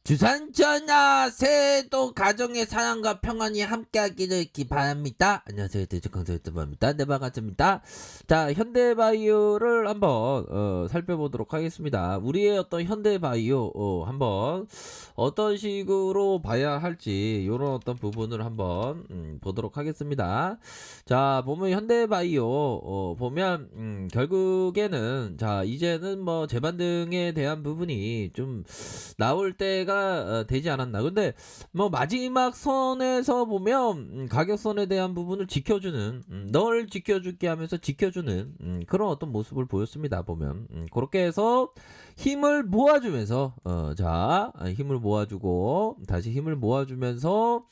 주산 전하 새해도 가정의 사랑과 평안이 함께하기를 바랍니다. 안녕하세요, 대적강사 유튜버입니다. 네, 반갑습니다. 자, 현대바이오를 한번 살펴보도록 하겠습니다. 우리의 어떤 현대바이오 한번 어떤 식으로 봐야 할지 이런 어떤 부분을 한번 보도록 하겠습니다. 자, 보면 현대바이오 보면 결국에는 자 이제는 뭐 재반등에 대한 부분이 좀 나올 때가 되지 않았나. 근데 뭐 마지막 선에서 보면 가격선에 대한 부분을 지켜주는 널 지켜줄게 하면서 지켜주는 그런 어떤 모습을 보였습니다. 보면 그렇게 해서 힘을 모아주면서 자 힘을 모아주고 다시 힘을 모아주면서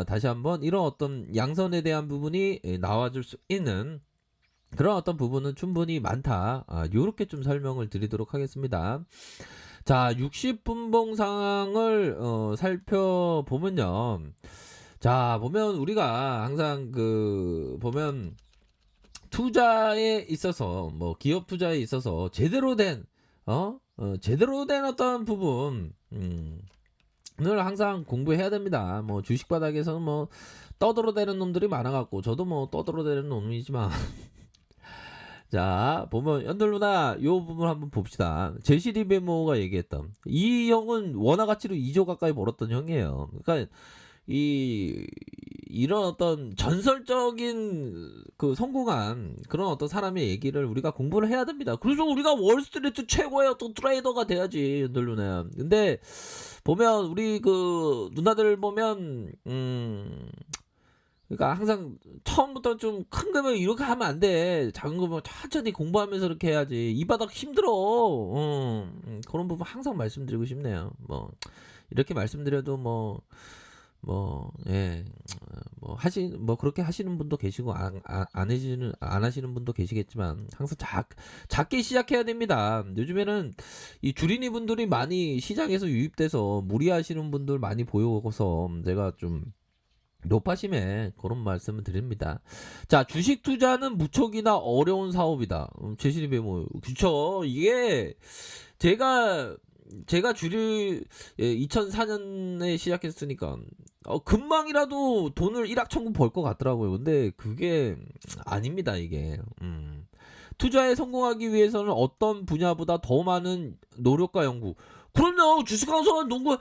다시 한번 이런 어떤 양선에 대한 부분이 나와줄 수 있는 그런 어떤 부분은 충분히 많다. 요렇게 좀 설명을 드리도록 하겠습니다. 자, 60분봉 상황을 살펴보면요. 자, 보면 우리가 항상 그 보면 투자에 있어서 뭐 기업 투자에 있어서 제대로 된 어떤 부분 을 항상 공부해야 됩니다. 뭐 주식 바닥에서는 뭐 떠들어대는 놈들이 많아갖고 저도 뭐 떠들어대는 놈이지만 자 보면 연들 누나 요 부분 한번 봅시다. 제시리 베모가 얘기했던 이 형은 원화 가치로 2조 가까이 벌었던 형이에요. 그러니까 이런 어떤 전설적인 그 성공한 그런 어떤 사람의 얘기를 우리가 공부를 해야 됩니다. 그래서 우리가 월스트리트 최고의 어떤 트레이더가 돼야지 연들 누나. 근데 보면 우리 그 누나들 보면 그러니까 항상 처음부터 좀 큰 금액 이렇게 하면 안 돼. 작은 금액 천천히 공부하면서 이렇게 해야지. 이 바닥 힘들어. 그런 부분 항상 말씀드리고 싶네요. 뭐 이렇게 말씀드려도 예, 뭐 그렇게 하시는 분도 계시고 안 하시는 분도 계시겠지만 항상 작게 시작해야 됩니다. 요즘에는 이 주린이 분들이 많이 시장에서 유입돼서 무리하시는 분들 많이 보여서 제가 좀 높아심에 그런 말씀을 드립니다. 자, 주식 투자는 무척이나 어려운 사업이다. 제시리 베모 그쵸. 이게 제가 주를 2004년에 시작했으니까 금방이라도 돈을 일확천금 벌 것 같더라고요. 근데 그게 아닙니다. 이게 투자에 성공하기 위해서는 어떤 분야보다 더 많은 노력과 연구. 그럼요. 주식 강사는 농구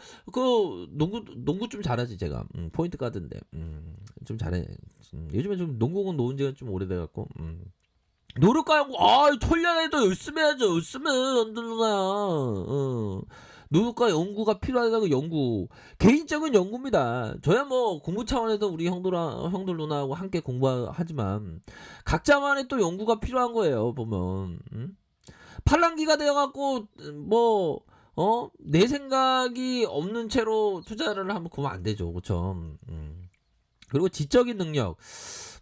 좀 잘하지 제가. 포인트 가드인데. 좀 잘해. 요즘에 좀 농구공 놓은 지가 좀 오래돼 갖고. 노력과 연구. 천년에도 열심히 해야죠. 열심히 연들 누나야. 노력과 연구가 필요하다고 연구. 개인적인 연구입니다. 저야 뭐 공부 차원에서 우리 형들 누나하고 함께 공부하지만 각자만의 또 연구가 필요한 거예요. 보면. 팔랑기가 되어갖고 내 생각이 없는 채로 투자를 하면 그러면 안 되죠. 그쵸? 그리고 지적인 능력.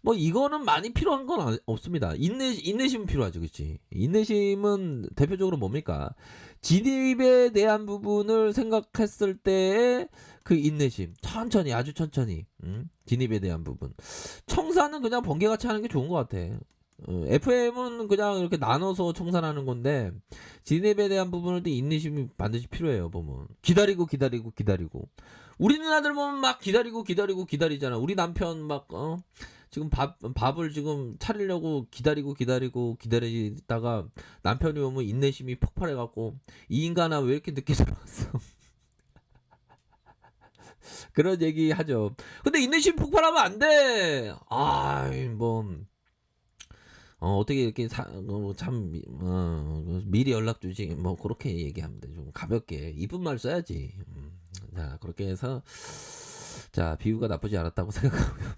뭐 이거는 많이 필요한 건 없습니다. 인내심은 필요하죠. 그치? 인내심은 대표적으로 뭡니까? 진입에 대한 부분을 생각했을 때의 그 인내심. 천천히, 아주 천천히. 진입에 대한 부분. 청사는 그냥 번개같이 하는 게 좋은 것 같아. FM은 그냥 이렇게 나눠서 청산하는 건데 진입에 대한 부분을 또 인내심이 반드시 필요해요. 보면 기다리고 우리 누나들 보면 막 기다리잖아. 우리 남편 막 지금 밥을 지금 차리려고 기다리다가 남편이 오면 인내심이 폭발해갖고 이 인간아 왜 이렇게 늦게 들어왔어. 그런 얘기 하죠. 근데 인내심 폭발하면 안 돼. 어떻게 이렇게 미리 연락 주지 뭐 그렇게 얘기하면 돼. 좀 가볍게 이쁜 말 써야지. 자 그렇게 해서 자 비유가 나쁘지 않았다고 생각하고요.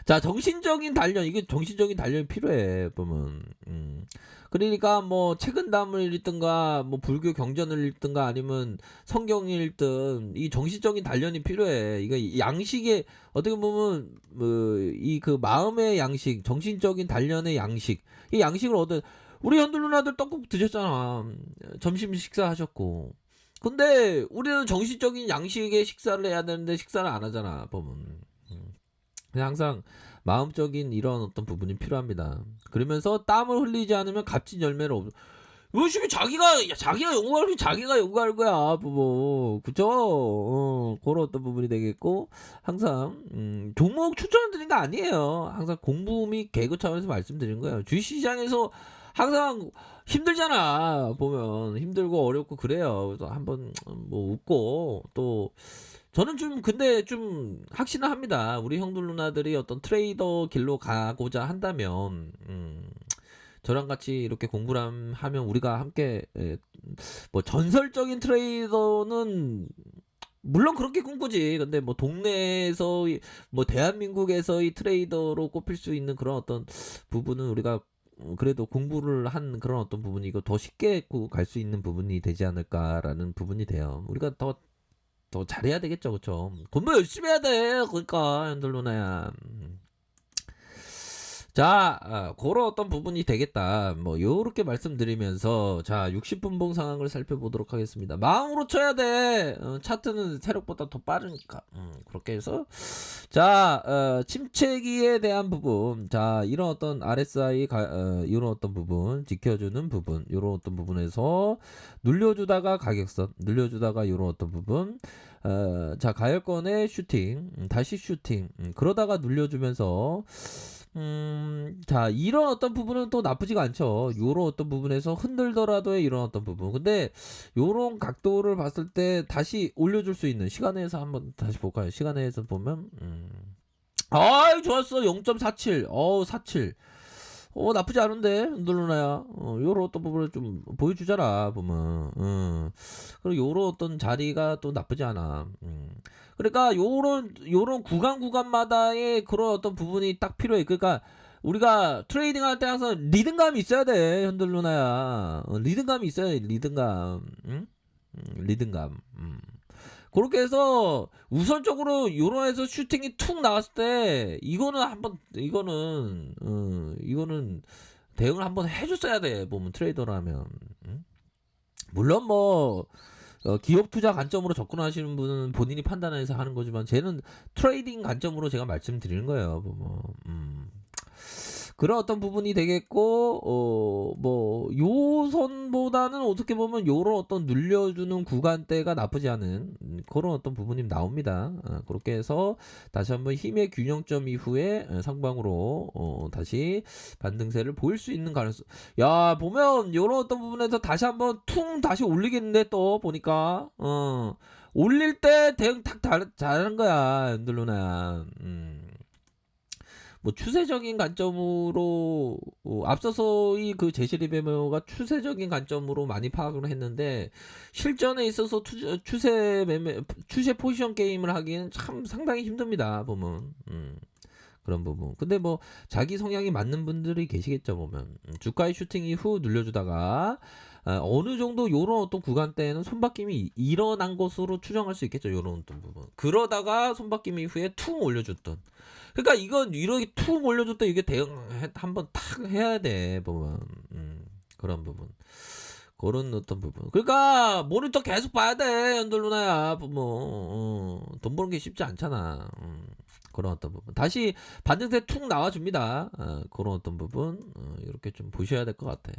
자 정신적인 단련 이게 정신적인 단련이 필요해 보면 그러니까 뭐 책은담을 읽든가 뭐 불교 경전을 읽든가 아니면 성경을 읽든 이 정신적인 단련이 필요해. 이거 양식에 어떻게 보면 이 그 마음의 양식 정신적인 단련의 양식 이 양식을 얻어 우리 현들 누나들 떡국 드셨잖아. 점심 식사하셨고 근데 우리는 정신적인 양식의 식사를 해야 되는데 식사를 안 하잖아 보면. 그냥 항상 마음적인 이런 어떤 부분이 필요합니다. 그러면서 땀을 흘리지 않으면 값진 열매를 열심히 자기가 연구하는 자기가 연구할 거야, 부모. 그쵸? 그런 어떤 부분이 되겠고, 항상, 종목 추천드린 거 아니에요. 항상 공부 및 개그 차원에서 말씀드린 거예요. 주식시장에서 항상 힘들잖아. 보면. 힘들고 어렵고 그래요. 그래서 한번 뭐 웃고, 또, 저는 좀 근데 좀 확신을 합니다. 우리 형들 누나들이 어떤 트레이더 길로 가고자 한다면, 저랑 같이 이렇게 공부를 하면 우리가 함께 뭐 전설적인 트레이더는 물론 그렇게 꿈꾸지. 근데 뭐 동네에서 뭐 대한민국에서의 트레이더로 꼽힐 수 있는 그런 어떤 부분은 우리가 그래도 공부를 한 그런 어떤 부분이 이거 더 쉽게 갈 수 있는 부분이 되지 않을까라는 부분이 돼요. 우리가 더 잘해야 되겠죠, 그쵸? 공부 열심히 해야 돼. 그러니까 현들 누나야. 자, 그런 어떤 부분이 되겠다. 뭐, 요렇게 말씀드리면서, 자, 60분봉 상황을 살펴보도록 하겠습니다. 마음으로 쳐야 돼. 차트는 세력보다 더 빠르니까. 그렇게 해서, 자, 침체기에 대한 부분. 자, 이런 어떤 RSI, 이런 어떤 부분, 지켜주는 부분, 이런 어떤 부분에서 눌려주다가 가격선, 눌려주다가 이런 어떤 부분, 자, 가열권의 슈팅, 다시 슈팅, 그러다가 눌려주면서, 자, 이런 어떤 부분은 또 나쁘지가 않죠. 요런 어떤 부분에서 흔들더라도의 이런 어떤 부분. 근데 요런 각도를 봤을 때 다시 올려줄 수 있는 시간에서 한번 다시 볼까요? 시간에서 보면, 아이, 좋았어. 0.47. 47. 나쁘지 않은데, 흔들루나야. 요런 어떤 부분을 좀 보여주잖아, 보면. 그리고 요런 어떤 자리가 또 나쁘지 않아. 그러니까 요런 구간마다의 그런 어떤 부분이 딱 필요해. 그러니까 우리가 트레이딩 할 때 항상 리듬감이 있어야 돼, 흔들루나야. 리듬감이 있어야 돼, 리듬감. 응? 리듬감. 그렇게 해서 우선적으로 요런에서 슈팅이 툭 나왔을 때 이거는 대응을 한번 해줬어야 돼, 보면 트레이더라면. 물론 뭐 기업 투자 관점으로 접근하시는 분은 본인이 판단해서 하는 거지만 쟤는 트레이딩 관점으로 제가 말씀드리는 거예요. 그런 어떤 부분이 되겠고, 뭐, 요 선보다는 어떻게 보면 요런 어떤 눌려주는 구간대가 나쁘지 않은 그런 어떤 부분이 나옵니다. 그렇게 해서 다시 한번 힘의 균형점 이후에 상방으로 다시 반등세를 보일 수 있는 가능성. 야, 보면 요런 어떤 부분에서 다시 한번 퉁 다시 올리겠는데 또 보니까, 올릴 때 대응 딱 잘하는 거야, 연들루나야. 뭐 추세적인 관점으로 앞서서의 그 제시리 매매가 추세적인 관점으로 많이 파악을 했는데 실전에 있어서 추세 포지션 게임을 하기는 참 상당히 힘듭니다, 보면. 그런 부분. 근데 뭐 자기 성향이 맞는 분들이 계시겠죠, 보면. 주가의 슈팅 이후 눌려주다가 어느 정도 요런 어떤 구간대에는 손바뀜이 일어난 것으로 추정할 수 있겠죠, 요런 어떤 부분. 그러다가 손바뀜 이후에 퉁 올려줬던. 그러니까 이건 이렇게 툭 올려줬다 이게 대응 한번 탁 해야 돼, 보면. 그런 부분. 그런 어떤 부분. 그러니까 모니터 계속 봐야 돼, 연들 누나야. 보면 돈 버는 게 쉽지 않잖아. 그런 어떤 부분. 다시 반등세 툭 나와줍니다. 그런 어떤 부분. 이렇게 좀 보셔야 될 것 같아.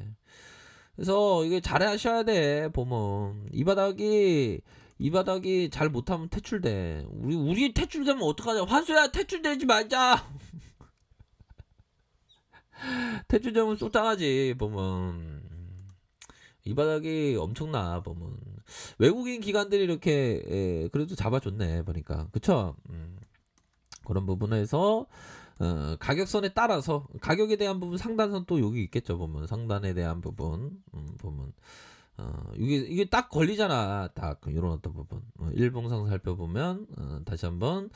그래서 이게 잘하셔야 돼, 보면. 이 바닥이 잘 못하면 퇴출돼. 우리 퇴출되면 어떡하냐. 환수야, 퇴출되지 말자. 퇴출되면 쏟아가지, 보면. 이 바닥이 엄청나, 보면. 외국인 기관들이 이렇게, 그래도 잡아줬네, 보니까. 그쵸? 그런 부분에서, 가격선에 따라서, 가격에 대한 부분, 상단선 또 여기 있겠죠, 보면. 상단에 대한 부분, 보면. 이게 딱 걸리잖아. 딱 이런 어떤 부분. 일봉상 살펴보면 다시 한번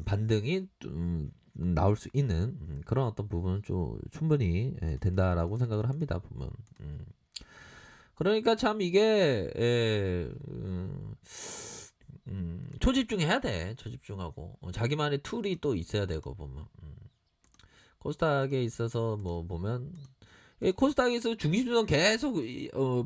반등이 나올 수 있는 그런 어떤 부분은 좀 충분히 된다라고 생각을 합니다. 보면. 그러니까 참 이게 초집중해야 돼. 초집중하고 자기만의 툴이 또 있어야 되고 보면. 코스닥에 있어서 뭐 보면 코스닥에서 중심주는 계속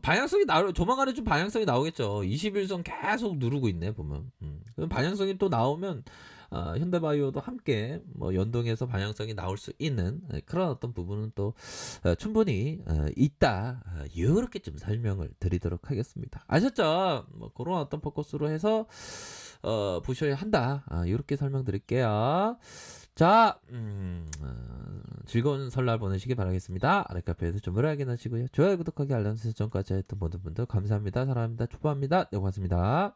방향성이 조만간에 좀 방향성이 나오겠죠. 21선 계속 누르고 있네 보면. 그럼 방향성이 또 나오면 현대바이오도 함께 뭐 연동해서 방향성이 나올 수 있는 그런 어떤 부분은 또 충분히 있다. 이렇게 좀 설명을 드리도록 하겠습니다. 아셨죠? 뭐 그런 어떤 포커스로 해서 보셔야 한다. 이렇게 설명드릴게요. 자, 즐거운 설날 보내시기 바라겠습니다. 아랫카페에서 좀 무료하게 하시고요. 좋아요, 구독하기, 알람 설정까지 했던 모든 분들 감사합니다. 사랑합니다. 축복합니다. 네, 고맙습니다.